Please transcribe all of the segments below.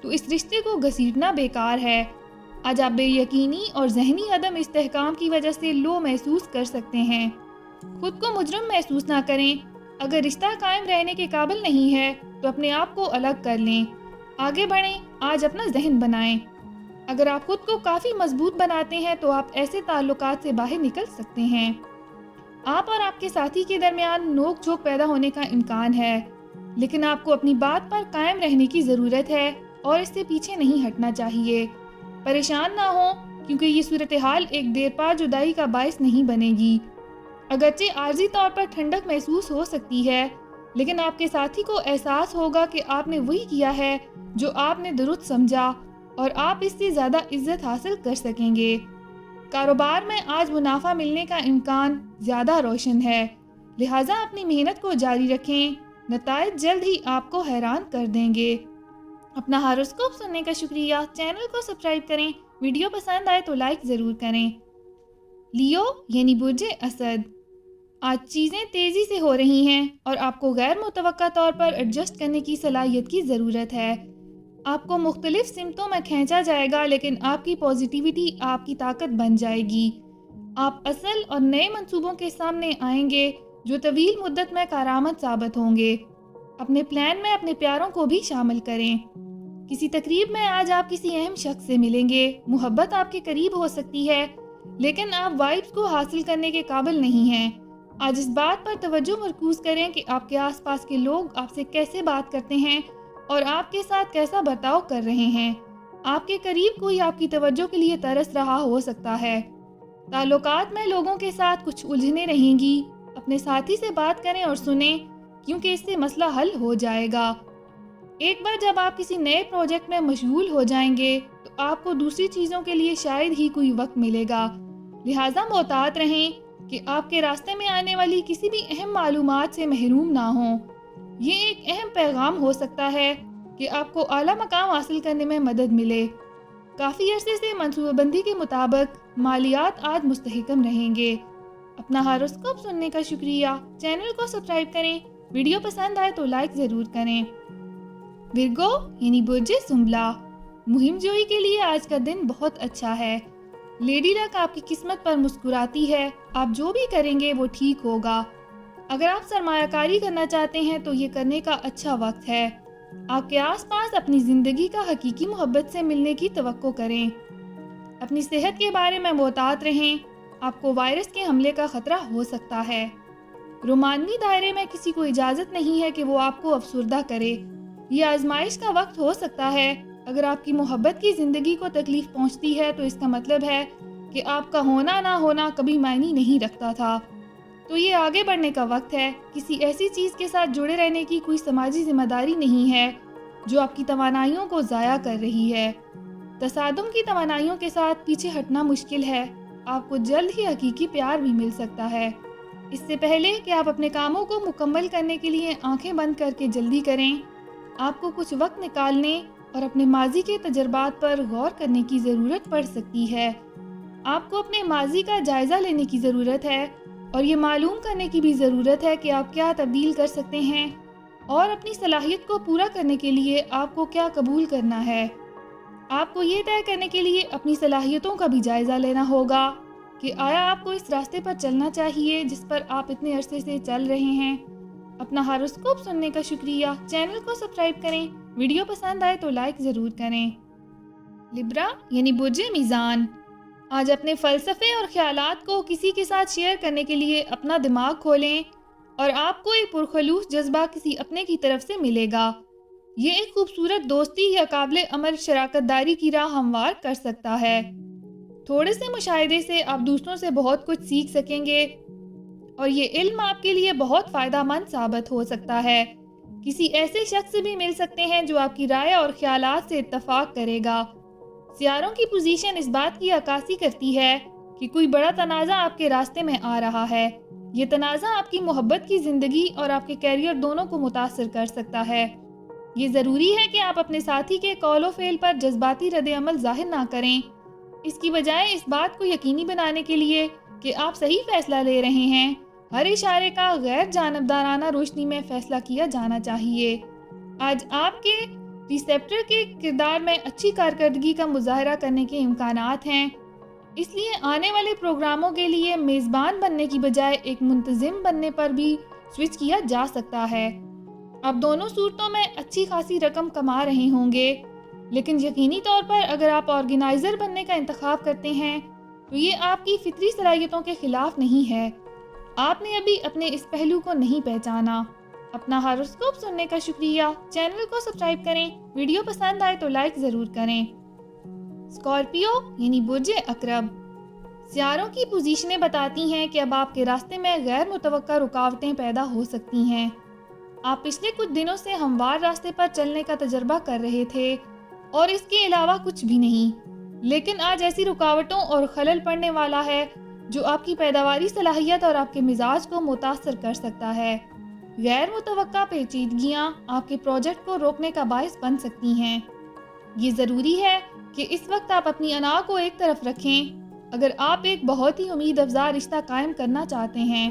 تو اس رشتے کو گھسیٹنا بیکار ہے۔ آج آپ بے یقینی اور ذہنی عدم استحکام کی وجہ سے لو محسوس کر سکتے ہیں۔ خود کو مجرم محسوس نہ کریں۔ اگر رشتہ قائم رہنے کے قابل نہیں ہے تو اپنے آپ کو الگ کر لیں۔ آگے بڑھیں، آج اپنا ذہن بنائیں۔ اگر آپ خود کو کافی مضبوط بناتے ہیں تو آپ ایسے تعلقات سے باہر نکل سکتے ہیں۔ آپ اور آپ کے ساتھی کے درمیان نوک جھوک پیدا ہونے کا امکان ہے، لیکن آپ کو اپنی بات پر قائم رہنے کی ضرورت ہے اور اس سے پیچھے نہیں ہٹنا چاہیے۔ پریشان نہ ہوں، کیونکہ یہ صورتحال ایک دیر پا جدائی کا باعث نہیں بنے گی۔ اگرچہ عارضی طور پر ٹھنڈک محسوس ہو سکتی ہے، لیکن آپ کے ساتھی کو احساس ہوگا کہ آپ نے وہی کیا ہے جو آپ نے درست سمجھا، اور آپ اس سے زیادہ عزت حاصل کر سکیں گے۔ کاروبار میں آج منافع ملنے کا امکان زیادہ روشن ہے، لہٰذا اپنی محنت کو جاری رکھیں، نتائج جلد ہی آپ کو حیران کر دیں گے۔ اپنا ہاروسکوپ سننے کا شکریہ، چینل کو سبسکرائب کریں، ویڈیو پسند آئے تو لائک ضرور کریں۔ لیو یعنی برج اسد، آج چیزیں تیزی سے ہو رہی ہیں اور آپ کو غیر متوقع طور پر ایڈجسٹ کرنے کی صلاحیت کی ضرورت ہے۔ آپ کو مختلف سمتوں میں کھینچا جائے گا، لیکن آپ کی پازیٹیوٹی آپ کی طاقت بن جائے گی۔ آپ اصل اور نئے منصوبوں کے سامنے آئیں گے جو طویل مدت میں کارآمد ثابت ہوں گے۔ اپنے پلان میں اپنے پیاروں کو بھی شامل کریں۔ کسی تقریب میں آج آپ کسی اہم شخص سے ملیں گے۔ محبت آپ کے قریب ہو سکتی ہے، لیکن آپ وائبز کو حاصل کرنے کے قابل نہیں ہیں۔ آج اس بات پر توجہ مرکوز کریں کہ آپ کے آس پاس کے لوگ آپ سے کیسے بات کرتے ہیں اور آپ کے ساتھ کیسا برتاؤ کر رہے ہیں۔ آپ کے قریب کوئی آپ کی توجہ کے لیے ترس رہا ہو سکتا ہے۔ تعلقات میں لوگوں کے ساتھ کچھ الجھنیں رہیں گی۔ اپنے ساتھی سے بات کریں اور سنیں، کیونکہ اس سے مسئلہ حل ہو جائے گا۔ ایک بار جب آپ کسی نئے پروجیکٹ میں مشغول ہو جائیں گے تو آپ کو دوسری چیزوں کے لیے شاید ہی کوئی وقت ملے گا، لہٰذا محتاط رہیں کہ آپ کے راستے میں آنے والی کسی بھی اہم معلومات سے محروم نہ ہوں۔ یہ ایک اہم پیغام ہو سکتا ہے کہ آپ کو اعلیٰ مقام حاصل کرنے میں مدد ملے۔ کافی عرصے سے منصوبہ بندی کے مطابق مالیات آج مستحکم رہیں گے۔ اپنا ہاروسکوپ سننے کا شکریہ، چینل کو سبسکرائب کریں، ویڈیو پسند آئے تو لائک ضرور کریں۔ ورگو یعنی برج سنبلا، مہم جوئی کے لیے آج کا دن بہت اچھا ہے۔ لیڈی لک آپ کی قسمت پر مسکراتی ہے، آپ جو بھی کریں گے وہ ٹھیک ہوگا۔ اگر آپ سرمایہ کاری کرنا چاہتے ہیں تو یہ کرنے کا اچھا وقت ہے۔ آپ کے آس پاس اپنی زندگی کا حقیقی محبت سے ملنے کی توقع کریں۔ اپنی صحت کے بارے میں محتاط رہیں، آپ کو وائرس کے حملے کا خطرہ ہو سکتا ہے۔ رومانوی دائرے میں کسی کو اجازت نہیں ہے کہ وہ آپ کو افسردہ کرے۔ یہ آزمائش کا وقت ہو سکتا ہے۔ اگر آپ کی محبت کی زندگی کو تکلیف پہنچتی ہے تو اس کا مطلب ہے کہ آپ کا ہونا نہ ہونا کبھی معنی نہیں رکھتا تھا۔ تو یہ آگے بڑھنے کا وقت ہے۔ کسی ایسی چیز کے ساتھ جڑے رہنے کی کوئی سماجی ذمہ داری نہیں ہے جو آپ کی توانائیوں کو ضائع کر رہی ہے۔ تصادم کی توانائیوں کے ساتھ پیچھے ہٹنا مشکل ہے۔ آپ کو جلد ہی حقیقی پیار بھی مل سکتا ہے۔ اس سے پہلے کہ آپ اپنے کاموں کو مکمل کرنے کے لیے آنکھیں بند کر کے جلدی کریں، آپ کو کچھ وقت نکالنے اور اپنے ماضی کے تجربات پر غور کرنے کی ضرورت پڑ سکتی ہے۔ آپ کو اپنے ماضی کا جائزہ لینے کی ضرورت ہے اور یہ معلوم کرنے کی بھی ضرورت ہے کہ آپ کیا تبدیل کر سکتے ہیں اور اپنی صلاحیت کو پورا کرنے کے لیے آپ کو کیا قبول کرنا ہے۔ آپ کو یہ طے کرنے کے لیے اپنی صلاحیتوں کا بھی جائزہ لینا ہوگا کہ آیا آپ کو اس راستے پر چلنا چاہیے جس پر آپ اتنے عرصے سے چل رہے ہیں۔ اپنا ہاروسکوپ سننے کا شکریہ، چینل کو سبسکرائب کریں، ویڈیو پسند آئے تو لائک ضرور کریں۔ لبرا یعنی برج میزان، آج اپنے فلسفے اور خیالات کو کسی کے ساتھ شیئر کرنے کے لیے اپنا دماغ کھولیں اور آپ کو ایک پرخلوص جذبہ کسی اپنے کی طرف سے ملے گا۔ یہ ایک خوبصورت دوستی یا قابل عمل شراکت داری کی راہ ہموار کر سکتا ہے۔ تھوڑے سے مشاہدے سے آپ دوسروں سے بہت کچھ سیکھ سکیں گے اور یہ علم آپ کے لیے بہت فائدہ مند ثابت ہو سکتا ہے۔ کسی ایسے شخص سے بھی مل سکتے ہیں جو آپ کی رائے اور خیالات سے اتفاق کرے گا۔ سیاروں کی پوزیشن اس بات کی عکاسی کرتی ہے کہ کوئی بڑا تنازع آپ کے راستے میں آ رہا ہے۔ یہ تنازع آپ کی محبت کی زندگی اور آپ کے کیریئر دونوں کو متاثر کر سکتا ہے۔ یہ ضروری ہے کہ آپ اپنے ساتھی کے قول و فعل پر جذباتی رد عمل ظاہر نہ کریں۔ اس کی بجائے اس بات کو یقینی بنانے کے لیے کہ آپ صحیح فیصلہ لے رہے ہیں، ہر اشارے کا غیر جانبدارانہ روشنی میں فیصلہ کیا جانا چاہیے۔ آج آپ کے ریسیپٹر کے کردار میں اچھی کارکردگی کا مظاہرہ کرنے کے امکانات ہیں، اس لیے آنے والے پروگراموں کے لیے میزبان بننے کی بجائے ایک منتظم بننے پر بھی سوئچ کیا جا سکتا ہے۔ آپ دونوں صورتوں میں اچھی خاصی رقم کما رہے ہوں گے، لیکن یقینی طور پر اگر آپ آرگنائزر بننے کا انتخاب کرتے ہیں تو یہ آپ کی فطری صلاحیتوں کے خلاف نہیں ہے۔ آپ نے ابھی اپنے اس پہلو کو نہیں پہچانا۔ اپنا ہاروسکوپ سننے کا شکریہ، چینل کو سبسکرائب کریں، ویڈیو پسند آئے تو لائک ضرور کریں۔ اسکارپیو یعنی برج عقرب، سیاروں کی پوزیشنیں بتاتی ہیں کہ اب آپ کے راستے میں غیر متوقع رکاوٹیں پیدا ہو سکتی ہیں۔ آپ پچھلے کچھ دنوں سے ہموار راستے پر چلنے کا تجربہ کر رہے تھے اور اس کے علاوہ کچھ بھی نہیں، لیکن آج ایسی رکاوٹوں اور خلل پڑنے والا ہے جو آپ کی پیداواری صلاحیت اور آپ کے مزاج کو متاثر کر سکتا ہے۔ غیر متوقع پیچیدگیاں آپ کے پروجیکٹ کو روکنے کا باعث بن سکتی ہیں۔ یہ ضروری ہے کہ اس وقت آپ اپنی انا کو ایک طرف رکھیں اگر آپ ایک بہت ہی امید افزا رشتہ قائم کرنا چاہتے ہیں۔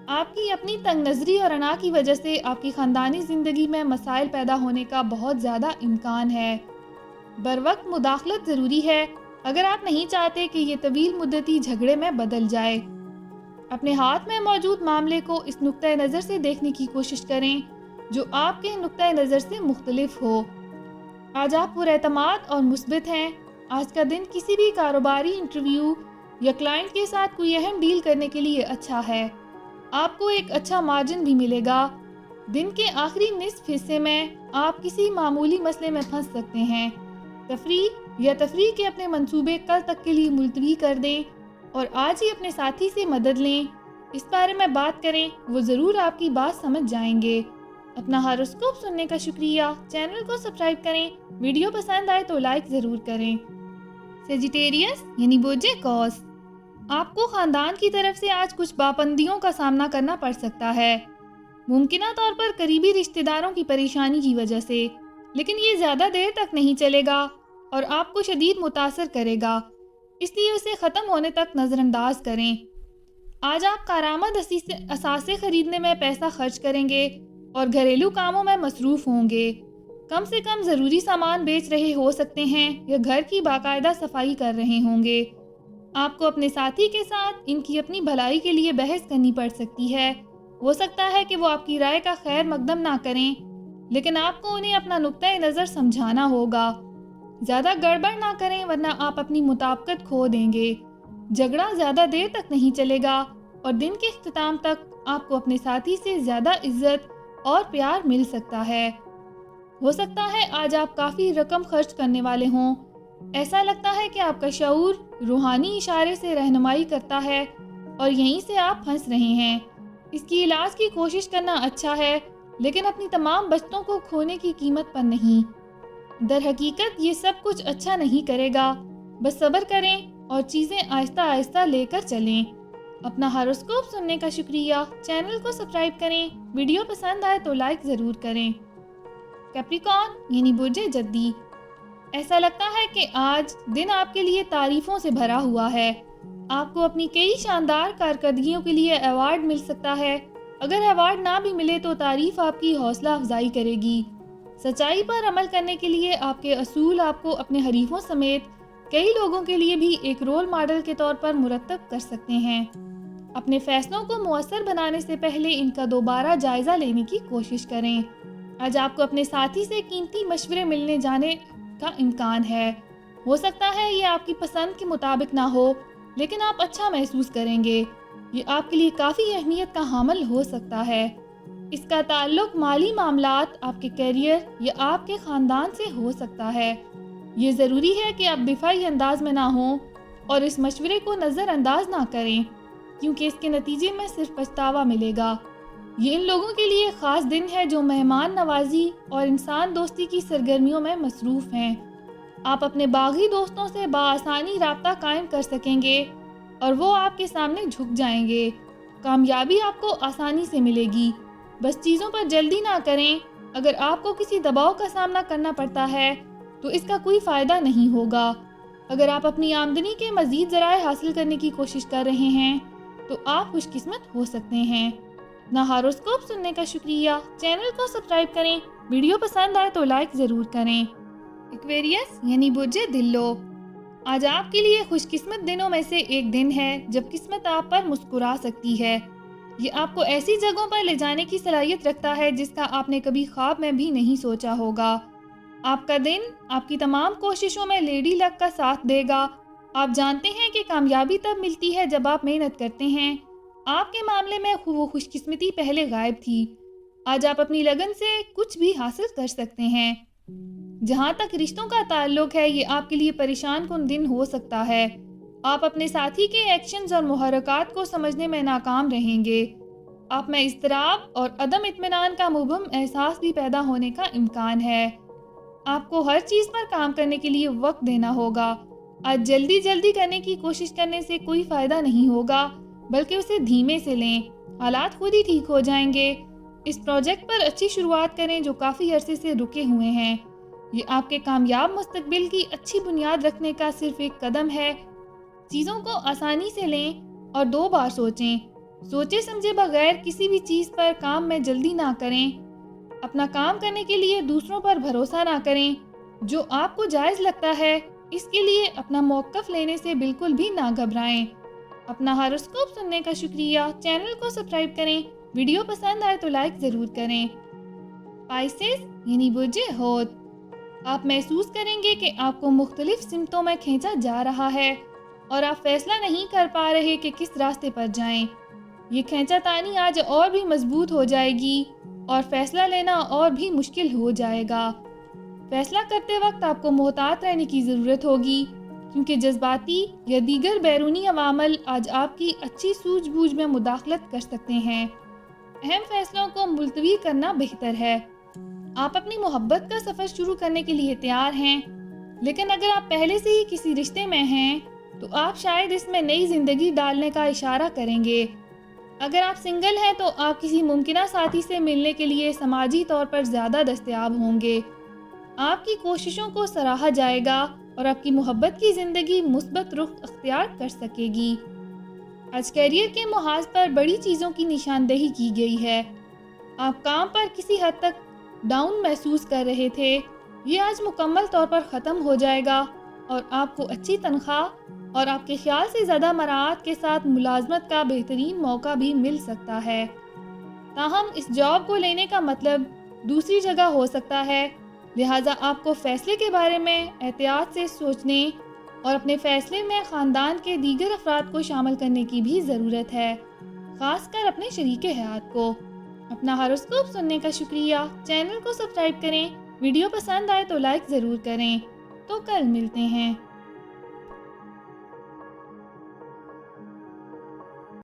آپ کی اپنی تنگ نظری اور انا کی وجہ سے آپ کی خاندانی زندگی میں مسائل پیدا ہونے کا بہت زیادہ امکان ہے۔ بروقت مداخلت ضروری ہے اگر آپ نہیں چاہتے کہ یہ طویل مدتی جھگڑے میں بدل جائے۔ اپنے ہاتھ میں موجود معاملے کو اس نقطۂ نظر سے دیکھنے کی کوشش کریں جو آپ کے نقطۂ نظر سے مختلف ہو۔ آج آپ پر اعتماد اور مثبت ہیں۔ آج کا دن کسی بھی کاروباری انٹرویو یا کلائنٹ کے ساتھ کوئی اہم ڈیل کرنے کے لیے اچھا ہے۔ آپ کو ایک اچھا مارجن بھی ملے گا۔ دن کے آخری نصف حصے میں آپ کسی معمولی مسئلے میں پھنس سکتے ہیں۔ تفریح کے اپنے منصوبے کل تک کے لیے ملتوی کر دیں اور آج ہی اپنے ساتھی سے مدد لیں۔ اس بارے میں بات کریں، وہ ضرور آپ کی بات سمجھ جائیں گے۔ اپنا ہاروسکوپ سننے کا شکریہ، چینل کو سبسکرائب کریں، ویڈیو پسند آئے تو لائک ضرور کریں۔ سیجیٹیریس یعنی برج قوس، آپ کو خاندان کی طرف سے آج کچھ پابندیوں کا سامنا کرنا پڑ سکتا ہے، ممکنہ طور پر قریبی رشتہ داروں کی پریشانی کی وجہ سے، لیکن یہ زیادہ دیر تک نہیں چلے گا اور آپ کو شدید متاثر کرے گا، اس لیے اسے ختم ہونے تک نظر انداز کریں۔ آج آپ کارآمد اثاثے خریدنے میں پیسہ خرچ کریں گے اور گھریلو کاموں میں مصروف ہوں گے۔ کم سے کم ضروری سامان بیچ رہے ہو سکتے ہیں یا گھر کی باقاعدہ صفائی کر رہے ہوں گے۔ آپ کو اپنے ساتھی کے ساتھ ان کی اپنی بھلائی کے لیے بحث کرنی پڑ سکتی ہے۔ ہو سکتا ہے کہ وہ آپ کی رائے کا خیر مقدم نہ کریں، لیکن آپ کو انہیں اپنا نقطۂ نظر سمجھانا ہوگا۔ زیادہ گڑبڑ نہ کریں ورنہ آپ اپنی مطابقت کھو دیں گے۔ جھگڑا زیادہ دیر تک نہیں چلے گا اور دن کے اختتام تک آپ کو اپنے ساتھی سے زیادہ عزت اور پیار مل سکتا ہے۔ ہو سکتا ہے آج آپ کافی رقم خرچ کرنے والے ہوں۔ ایسا لگتا ہے کہ آپ کا شعور روحانی اشارے سے رہنمائی کرتا ہے اور یہیں سے آپ پھنس رہے ہیں۔ اس کی علاج کی کوشش کرنا اچھا ہے، لیکن اپنی تمام بچتوں کو کھونے کی قیمت پر نہیں۔ در حقیقت یہ سب کچھ اچھا نہیں کرے گا، بس صبر کریں اور چیزیں آہستہ آہستہ لے کر چلیں۔ اپنا ہاروسکوپ سننے کا شکریہ، چینل کو سبسکرائب کریں، ویڈیو پسند آئے تو لائک ضرور کریں۔ کیپریکارن یعنی برج جدی، ایسا لگتا ہے کہ آج دن آپ کے لیے تعریفوں سے بھرا ہوا ہے۔ آپ کو اپنی کئی شاندار کارکردگیوں کے لیے ایوارڈ مل سکتا ہے۔ اگر ایوارڈ نہ بھی ملے تو تعریف آپ کی حوصلہ افزائی کرے گی۔ سچائی پر عمل کرنے کے لیے آپ کے اصول آپ کو اپنے حریفوں سمیت کئی لوگوں کے لیے بھی ایک رول ماڈل کے طور پر مرتب کر سکتے ہیں۔ اپنے فیصلوں کو مؤثر بنانے سے پہلے ان کا دوبارہ جائزہ لینے کی کوشش کریں۔ آج آپ کو اپنے ساتھی سے قیمتی مشورے ملنے جانے کا امکان ہے۔ ہو سکتا ہے یہ آپ کی پسند کے مطابق نہ ہو، لیکن آپ اچھا محسوس کریں گے۔ یہ آپ کے لیے کافی اہمیت کا حامل ہو سکتا ہے۔ اس کا تعلق مالی معاملات، آپ کے کیریئر یا آپ کے خاندان سے ہو سکتا ہے۔ یہ ضروری ہے کہ آپ دفاعی انداز میں نہ ہوں اور اس مشورے کو نظر انداز نہ کریں، کیونکہ اس کے نتیجے میں صرف پچھتاوا ملے گا۔ یہ ان لوگوں کے لیے خاص دن ہے جو مہمان نوازی اور انسان دوستی کی سرگرمیوں میں مصروف ہیں۔ آپ اپنے باغی دوستوں سے بآسانی رابطہ قائم کر سکیں گے اور وہ آپ کے سامنے جھک جائیں گے۔ کامیابی آپ کو آسانی سے ملے گی، بس چیزوں پر جلدی نہ کریں۔ اگر آپ کو کسی دباؤ کا سامنا کرنا پڑتا ہے تو اس کا کوئی فائدہ نہیں ہوگا۔ اگر آپ اپنی آمدنی کے مزید ذرائع حاصل کرنے کی کوشش کر رہے ہیں تو آپ خوش قسمت ہو سکتے ہیں۔ ہاروسکوپ سننے کا شکریہ، چینل کو سبسکرائب کریں، ویڈیو پسند آئے تو لائک ضرور کریں۔ ایکویریس یعنی برج دل لو، آج آپ کے لیے خوش قسمت دنوں میں سے ایک دن ہے جب قسمت آپ پر مسکرا سکتی ہے۔ یہ آپ کو ایسی جگہوں پر لے جانے کی صلاحیت رکھتا ہے جس کا آپ نے کبھی خواب میں بھی نہیں سوچا ہوگا۔ آپ کا دن آپ کی تمام کوششوں میں لیڈی لک کا ساتھ دے گا۔ آپ جانتے ہیں کہ کامیابی تب ملتی ہے جب آپ محنت کرتے ہیں۔ آپ کے معاملے میں وہ خوش قسمتی پہلے غائب تھی۔ آج آپ اپنی لگن سے کچھ بھی حاصل کر سکتے ہیں۔ جہاں تک رشتوں کا تعلق ہے، یہ آپ کے لیے پریشان کن دن ہو سکتا ہے۔ آپ اپنے ساتھی کے ایکشنز اور محرکات کو سمجھنے میں ناکام رہیں گے۔ آپ میں اضطراب اور عدم اطمینان کا مبہم احساس بھی پیدا ہونے کا امکان ہے۔ آپ کو ہر چیز پر کام کرنے کے لیے وقت دینا ہوگا۔ آج جلدی کرنے کی کوشش کرنے سے کوئی فائدہ نہیں ہوگا، بلکہ اسے دھیمے سے لیں۔ حالات خود ہی ٹھیک ہو جائیں گے۔ اس پروجیکٹ پر اچھی شروعات کریں جو کافی عرصے سے رکے ہوئے ہیں۔ یہ آپ کے کامیاب مستقبل کی اچھی بنیاد رکھنے کا صرف ایک قدم ہے۔ چیزوں کو آسانی سے لیں اور 2 بار سوچیں۔ سوچے سمجھے بغیر کسی بھی چیز پر کام میں جلدی نہ کریں۔ اپنا کام کرنے کے لیے دوسروں پر بھروسہ نہ کریں۔ جو آپ کو جائز لگتا ہے، اس کے لیے اپنا موقف لینے سے بالکل بھی نہ گھبرائیں۔ اپنا ہاروسکوپ سننے کا شکریہ۔ چینل کو سبسکرائب کریں۔ ویڈیو پسند آئے تو لائک ضرور کریں۔ پائسس یعنی برج حوت، آپ محسوس کریں گے کہ آپ کو مختلف سمتوں میں کھینچا جا رہا ہے اور آپ فیصلہ نہیں کر پا رہے کہ کس راستے پر جائیں۔ یہ کھینچا تانی آج اور بھی مضبوط ہو جائے گی اور فیصلہ لینا اور بھی مشکل ہو جائے گا۔ فیصلہ کرتے وقت آپ کو محتاط رہنے کی ضرورت ہوگی، کیونکہ جذباتی یا دیگر بیرونی عوامل آج آپ کی اچھی سوجھ بوجھ میں مداخلت کر سکتے ہیں۔ اہم فیصلوں کو ملتوی کرنا بہتر ہے۔ آپ اپنی محبت کا سفر شروع کرنے کے لیے تیار ہیں، لیکن اگر آپ پہلے سے ہی کسی رشتے میں ہیں تو آپ شاید اس میں نئی زندگی ڈالنے کا اشارہ کریں گے۔ اگر آپ سنگل ہیں تو آپ کسی ممکنہ ساتھی سے ملنے کے لیے سماجی طور پر زیادہ دستیاب ہوں گے۔ آپ کی کوششوں کو سراہا جائے گا اور آپ کی محبت کی زندگی مثبت رخ اختیار کر سکے گی۔ آج کیریئر کے محاذ پر بڑی چیزوں کی نشاندہی کی گئی ہے۔ آپ کام پر کسی حد تک ڈاؤن محسوس کر رہے تھے، یہ آج مکمل طور پر ختم ہو جائے گا اور آپ کو اچھی تنخواہ اور آپ کے خیال سے زیادہ مراعات کے ساتھ ملازمت کا بہترین موقع بھی مل سکتا ہے۔ تاہم اس جاب کو لینے کا مطلب دوسری جگہ ہو سکتا ہے، لہٰذا آپ کو فیصلے کے بارے میں احتیاط سے سوچنے اور اپنے فیصلے میں خاندان کے دیگر افراد کو شامل کرنے کی بھی ضرورت ہے، خاص کر اپنے شریک حیات کو۔ اپنا ہاروسکوپ سننے کا شکریہ۔ چینل کو سبسکرائب کریں۔ ویڈیو پسند آئے تو لائک ضرور کریں۔ تو کل ملتے ہیں۔